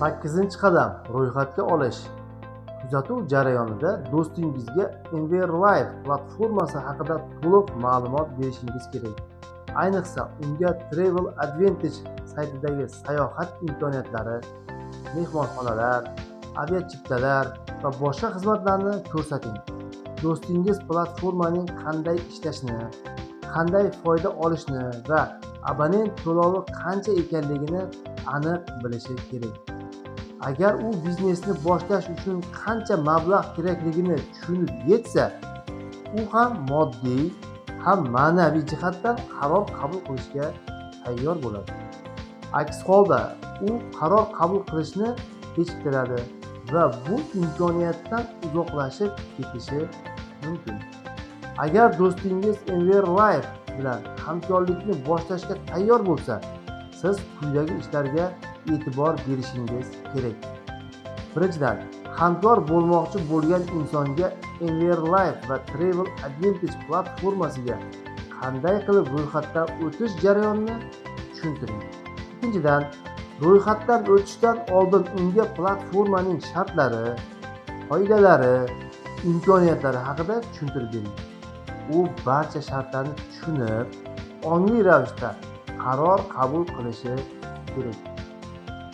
8-qadam ro'yxatga olish. Kuzatuv jarayonida do'stingizga Enverlife platformasi haqida to'liq ma'lumot berishingiz kerak. Ayniqsa, unga Travel Advantage saytidagi sayohat imkoniyatlari, mehmonxonalar, aviachiptalar va boshqa xizmatlarni ko'rsating. Do'stingiz platformaning qanday ishlashini, qanday foyda olishni va abonent to'lovi qancha ekanligini aniq bilishi kerak. Agar u biznesni boshlash uchun qancha mablag' kerakligini tushunib yetsa, u ham moddiy, ham ma'naviy jihatdan qaror qabul qilishga tayyor bo'ladi. Aks holda, u qaror qabul qilishni kechiktiradi va bu imkoniyatdan uzoqlashib ketishi mumkin. Agar do'stingiz Enverlife bilan hamkorlikni boshlashga tayyor bo'lsa, siz quyidagi ishlarga e'tibor berishingiz kerak. Birinchidan, hamkor bo'lmoqchi bo'lgan insonga Enverlife va Travel Advantage platformasiga qanday qilib ro'yxatdan o'tish jarayonini tushuntiring. Ikkinchidan, ro'yxatdan o'tishdan oldin unga platformaning shartlari, qoidalari, imkoniyatlari haqida tushuntirib bering. U barcha shartlarni tushunib, ongli ravishda qaror qabul qilishi kerak.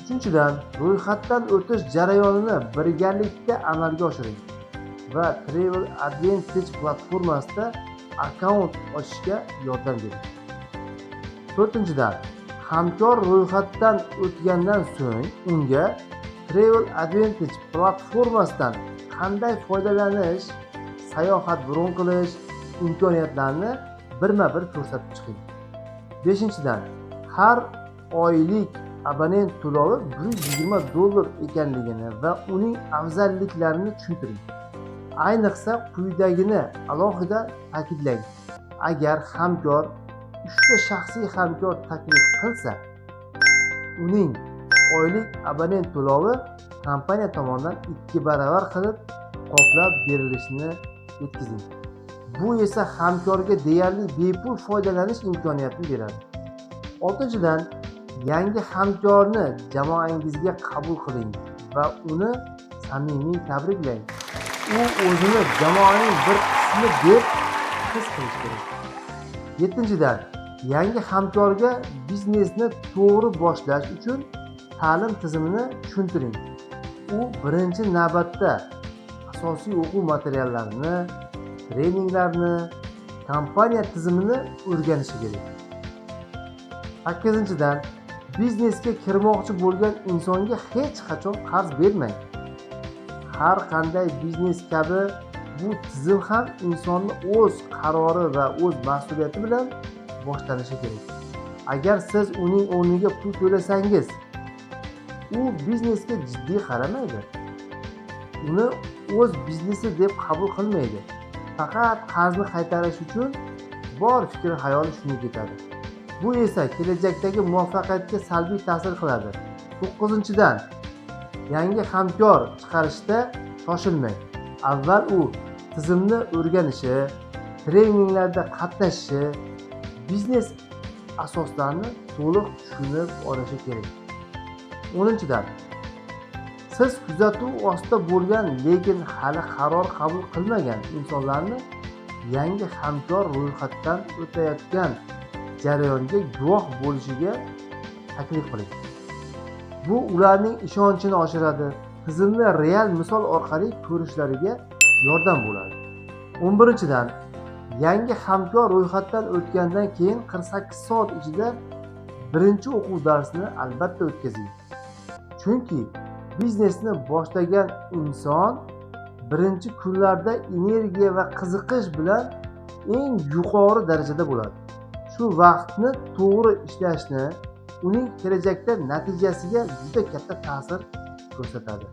Uchinchidan, ro'yxatdan o'tish jarayonini birgalikda amalga oshiring va Travel Advantage platformasida akkaunt ochishga yordam bering. To'rtinchidan, hamkor ro'yxatdan o'tgandan so'ng unga Travel Advantage platformasidan qanday foydalanish, sayohat bron qilish imkoniyatlarini birma-bir ko'rsatib chiqing. Beshinchidan, har oylik abonent to'lovi $120 ekanligini va uning afzalliklarini tushuntiring. Ayniqsa, quyidagini alohida ta'kidlang. Agar hamkor 3 ta shaxsiy hamkor taklif qilsa, uning oylik abonent to'lovi kompaniya tomonidan 2 baravar qilib qoplab berilishini yetkazing. Bu esa hamkorga deyarli bepul foydalanish imkoniyatini beradi. 6-dan, yangi hamkorni jamoangizga qabul qiling va uni samimiy tabriklang. U o'zini jamoaning bir qismi deb his qilishi kerak. 7-dan, yangi hamkorga biznesni to'g'ri boshlash uchun ta'lim tizimini tushuntiring. U birinchi navbatda asosiy o'quv materiallarini, treninglarni, kompaniya tizimini o'rganishi kerak. 8-dan, biznesga kirmoqchi bo'lgan insonga hech qachon qarz bermang. Har qanday biznes kabi bu tizim ham insonni o'z qarori va o'z mas'uliyati bilan boshlanishi kerak. Agar siz uning o'rniga pul to'lasangiz, u biznesga jiddiy qaramaydi. Uni o'z biznesi deb qabul qilmaydi. Faqat qarzni qaytarish uchun bor fikr xayoli shunga ketadi. Bu esa kelajakdagi muvaffaqiyatga salbiy ta'sir qiladi. 9-dan, yangi hamkor chiqarishda shoshilmang. Avval u tizimni o'rganishi, treninglarda qatnashishi, biznes asoslarini to'liq tushunib olishi kerak. 10-dan, siz kuzatuv ostida bo'lgan, lekin hali qaror qabul qilmagan insonlarni yangi hamkor ro'yxatdan o'tayotgan jarayonga guvoh bo'lishiga taklif qiling. Bu ularning ishonchini oshiradi, tizimni real misol orqali ko'rishlariga yordam bo'ladi. 11-dan, yangi hamkor ro'yxatdan o'tgandan keyin 48 soat ichida birinchi o'quv darsini albatta o'tkazing. Chunki biznesni boshlagan inson birinchi kunlarda energiya va qiziqish bilan eng yuqori darajada bo'ladi. Shu vaqtni to'g'ri ishlashni uning kelajakda natijasiga juda katta ta'sir ko'rsatadi.